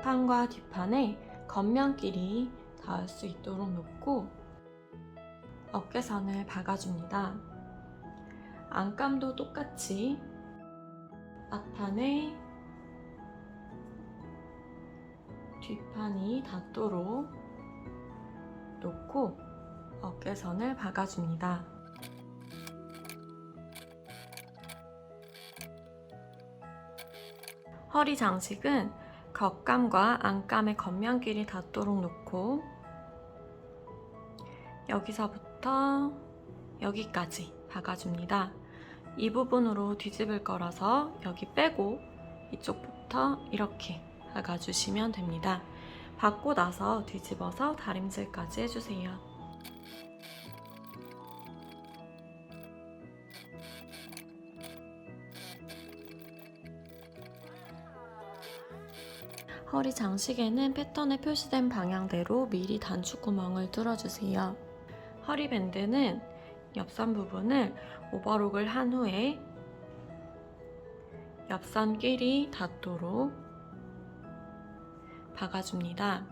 앞판과 뒷판에 겉면끼리 닿을 수 있도록 놓고 어깨선을 박아줍니다. 안감도 똑같이 앞판에 뒷판이 닿도록 놓고 어깨선을 박아줍니다. 허리 장식은 겉감과 안감의 겉면끼리 닿도록 놓고 여기서부터 여기까지 박아줍니다. 이 부분으로 뒤집을 거라서 여기 빼고 이쪽부터 이렇게 박아주시면 됩니다. 박고 나서 뒤집어서 다림질까지 해주세요. 허리 장식에는 패턴에 표시된 방향대로 미리 단추구멍을 뚫어주세요. 허리 밴드는 옆선 부분을 오버록을 한 후에 옆선끼리 닿도록 박아줍니다.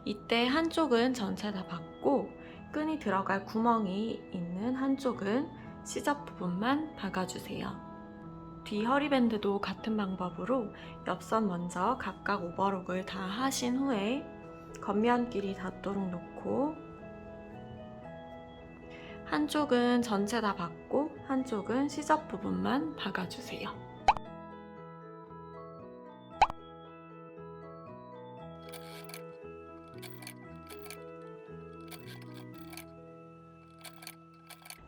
이때 한쪽은 전체 다 박고 끈이 들어갈 구멍이 있는 한쪽은 시접 부분만 박아주세요. 뒤 허리밴드도 같은 방법으로 옆선 먼저 각각 오버록을 다 하신 후에 겉면끼리 닿도록 놓고 한쪽은 전체 다 박고 한쪽은 시접 부분만 박아주세요.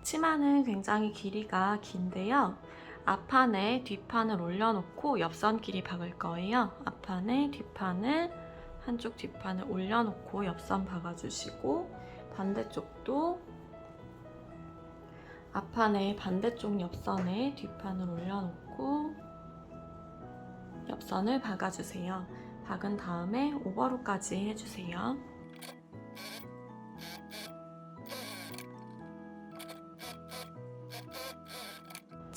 치마는 굉장히 길이가 긴데요. 앞판에 뒷판을 올려놓고 옆선끼리 박을 거예요. 앞판에 뒷판을 한쪽 뒷판을 올려놓고 옆선 박아주시고 반대쪽도 앞판에 반대쪽 옆선에 뒷판을 올려놓고 옆선을 박아주세요. 박은 다음에 오버록까지 해주세요.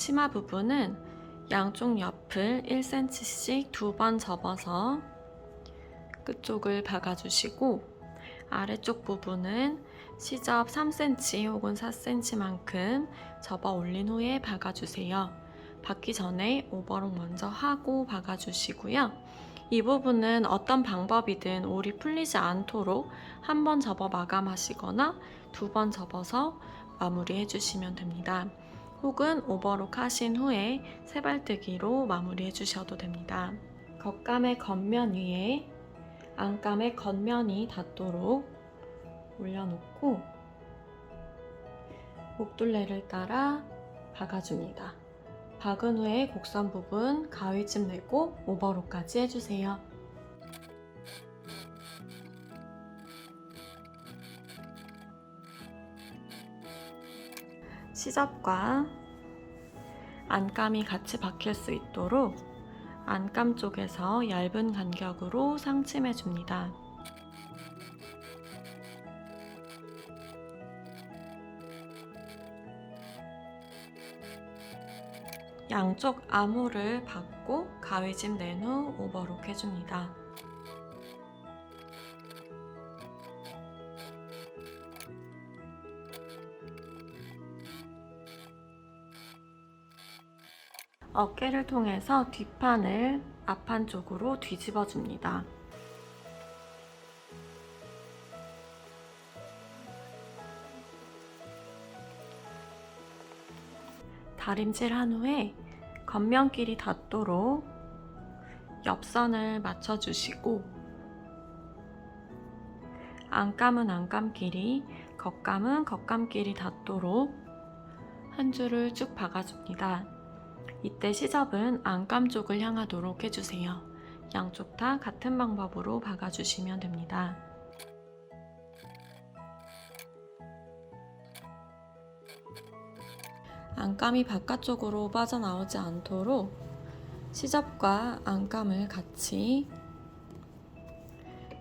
치마 부분은 양쪽 옆을 1cm씩 2번 접어서 끝쪽을 박아주시고 아래쪽 부분은 시접 3cm 혹은 4cm만큼 접어 올린 후에 박아주세요. 박기 전에 오버록 먼저 하고 박아주시고요. 이 부분은 어떤 방법이든 올이 풀리지 않도록 한 번 접어 마감하시거나 2번 접어서 마무리해 주시면 됩니다. 혹은 오버록 하신 후에 세발뜨기로 마무리해 주셔도 됩니다. 겉감의 겉면 위에 안감의 겉면이 닿도록 올려놓고 목둘레를 따라 박아줍니다. 박은 후에 곡선 부분 가위집 내고 오버록까지 해주세요. 시접과 안감이 같이 박힐 수 있도록 안감 쪽에서 얇은 간격으로 상침해 줍니다. 양쪽 암호를 박고 가위집 낸 후 오버록 해줍니다. 어깨를 통해서 뒷판을 앞판 쪽으로 뒤집어 줍니다. 다림질 한 후에 겉면끼리 닿도록 옆선을 맞춰주시고 안감은 안감끼리, 겉감은 겉감끼리 닿도록 한 줄을 쭉 박아줍니다. 이때 시접은 안감 쪽을 향하도록 해주세요. 양쪽 다 같은 방법으로 박아주시면 됩니다. 안감이 바깥쪽으로 빠져나오지 않도록 시접과 안감을 같이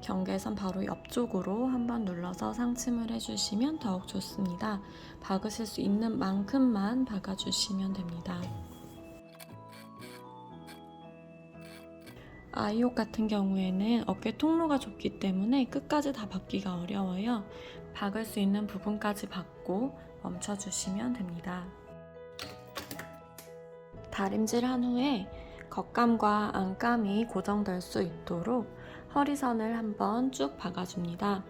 경계선 바로 옆쪽으로 한번 눌러서 상침을 해주시면 더욱 좋습니다. 박으실 수 있는 만큼만 박아주시면 됩니다. 아이옷 같은 경우에는 어깨 통로가 좁기 때문에 끝까지 다 박기가 어려워요. 박을 수 있는 부분까지 박고 멈춰주시면 됩니다. 다림질한 후에 겉감과 안감이 고정될 수 있도록 허리선을 한번 쭉 박아줍니다.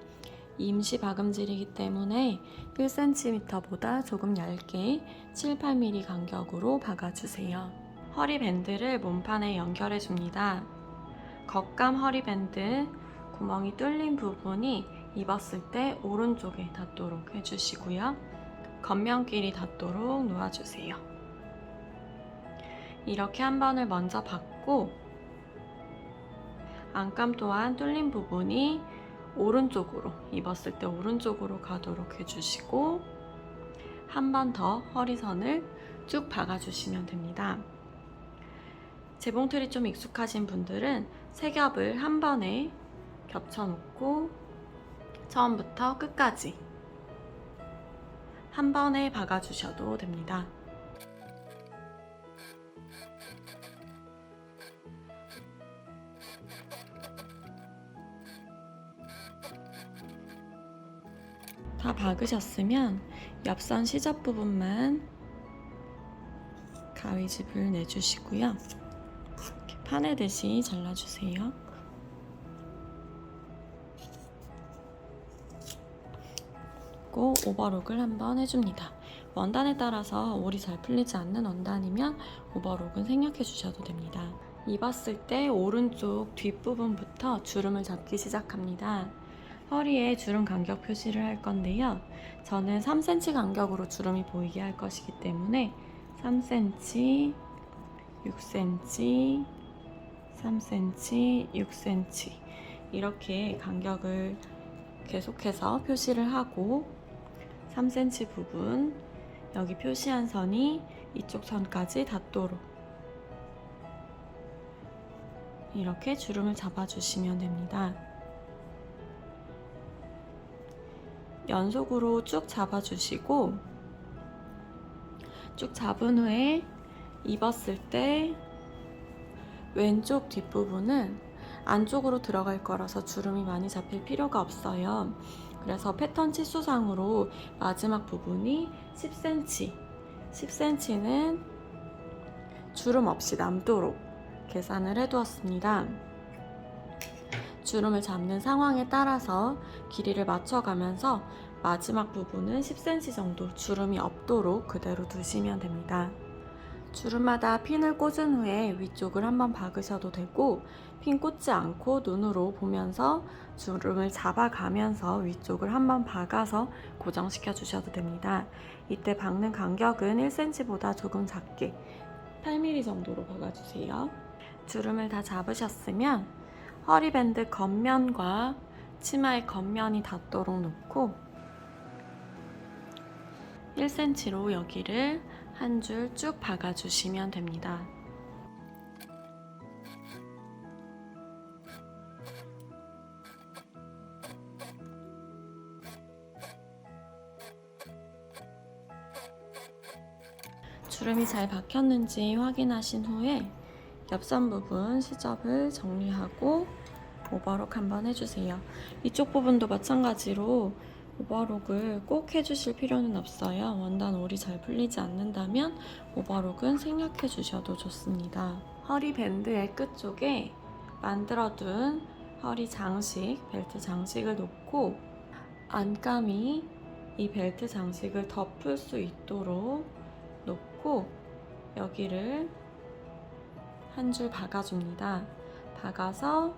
임시 박음질이기 때문에 1cm보다 조금 얇게 7, 8mm 간격으로 박아주세요. 허리밴드를 몸판에 연결해줍니다. 겉감 허리밴드 구멍이 뚫린 부분이 입었을 때 오른쪽에 닿도록 해주시고요. 겉면끼리 닿도록 놓아주세요. 이렇게 한 번을 먼저 박고 안감 또한 뚫린 부분이 오른쪽으로 입었을 때 오른쪽으로 가도록 해주시고 한 번 더 허리선을 쭉 박아주시면 됩니다. 재봉틀이 좀 익숙하신 분들은 세 겹을 한 번에 겹쳐놓고 처음부터 끝까지 한 번에 박아주셔도 됩니다. 다 박으셨으면 옆선 시접 부분만 가위집을 내주시고요. 이렇게 파내듯이 잘라주세요. 그리고 오버록을 한번 해줍니다. 원단에 따라서 올이 잘 풀리지 않는 원단이면 오버록은 생략해 주셔도 됩니다. 입었을 때 오른쪽 뒷부분부터 주름을 잡기 시작합니다. 허리에 주름 간격 표시를 할 건데요. 저는 3cm 간격으로 주름이 보이게 할 것이기 때문에 3cm, 6cm, 3cm, 6cm 이렇게 간격을 계속해서 표시를 하고 3cm 부분 여기 표시한 선이 이쪽 선까지 닿도록 이렇게 주름을 잡아주시면 됩니다. 연속으로 쭉 잡아주시고 쭉 잡은 후에 입었을 때 왼쪽 뒷부분은 안쪽으로 들어갈 거라서 주름이 많이 잡힐 필요가 없어요. 그래서 패턴 치수상으로 마지막 부분이 10cm, 10cm는 주름 없이 남도록 계산을 해두었습니다. 주름을 잡는 상황에 따라서 길이를 맞춰가면서 마지막 부분은 10cm 정도 주름이 없도록 그대로 두시면 됩니다. 주름마다 핀을 꽂은 후에 위쪽을 한번 박으셔도 되고 핀 꽂지 않고 눈으로 보면서 주름을 잡아가면서 위쪽을 한번 박아서 고정시켜 주셔도 됩니다. 이때 박는 간격은 1cm보다 조금 작게 8mm 정도로 박아주세요. 주름을 다 잡으셨으면 허리밴드 겉면과 치마의 겉면이 닿도록 놓고 1cm로 여기를 한 줄 쭉 박아주시면 됩니다. 주름이 잘 박혔는지 확인하신 후에 옆선 부분 시접을 정리하고 오버록 한번 해주세요. 이쪽 부분도 마찬가지로 오버록을 꼭 해주실 필요는 없어요. 원단 올이 잘 풀리지 않는다면 오버록은 생략해 주셔도 좋습니다. 허리 밴드의 끝쪽에 만들어둔 허리 장식, 벨트 장식을 놓고 안감이 이 벨트 장식을 덮을 수 있도록 놓고 여기를 한 줄 박아줍니다. 박아서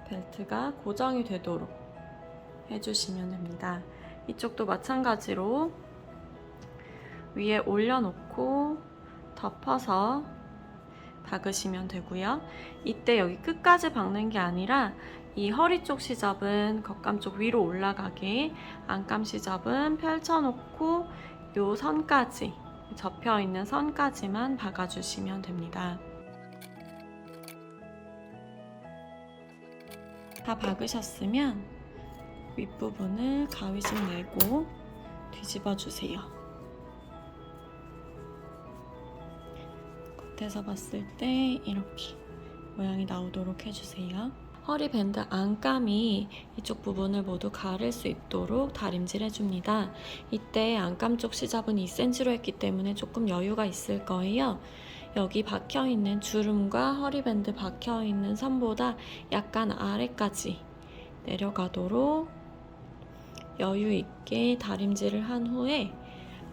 벨트가 고정이 되도록 해주시면 됩니다. 이쪽도 마찬가지로 위에 올려놓고 덮어서 박으시면 되고요. 이때 여기 끝까지 박는 게 아니라 이 허리 쪽 시접은 겉감 쪽 위로 올라가게, 안감 시접은 펼쳐놓고 요 선까지, 접혀있는 선까지만 박아주시면 됩니다. 다 박으셨으면 윗부분을 가위질 내고 뒤집어 주세요. 겉에서 봤을 때 이렇게 모양이 나오도록 해주세요. 허리밴드 안감이 이쪽 부분을 모두 가릴 수 있도록 다림질 해줍니다. 이때 안감 쪽 시접은 2cm로 했기 때문에 조금 여유가 있을 거예요. 여기 박혀있는 주름과 허리밴드 박혀있는 선보다 약간 아래까지 내려가도록 여유 있게 다림질을 한 후에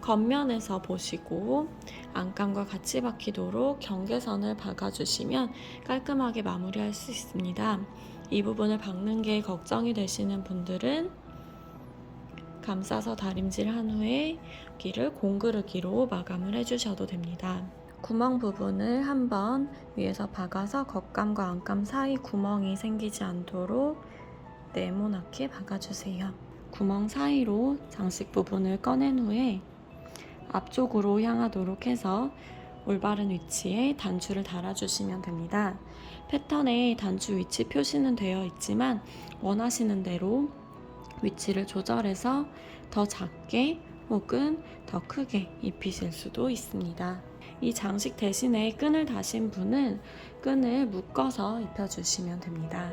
겉면에서 보시고 안감과 같이 박히도록 경계선을 박아주시면 깔끔하게 마무리할 수 있습니다. 이 부분을 박는 게 걱정이 되시는 분들은 감싸서 다림질한 후에 여기를 공그르기로 마감을 해주셔도 됩니다. 구멍 부분을 한번 위에서 박아서 겉감과 안감 사이 구멍이 생기지 않도록 네모나게 박아주세요. 구멍 사이로 장식 부분을 꺼낸 후에 앞쪽으로 향하도록 해서 올바른 위치에 단추를 달아주시면 됩니다. 패턴에 단추 위치 표시는 되어 있지만 원하시는 대로 위치를 조절해서 더 작게 혹은 더 크게 입히실 수도 있습니다. 이 장식 대신에 끈을 다신 분은 끈을 묶어서 입혀주시면 됩니다.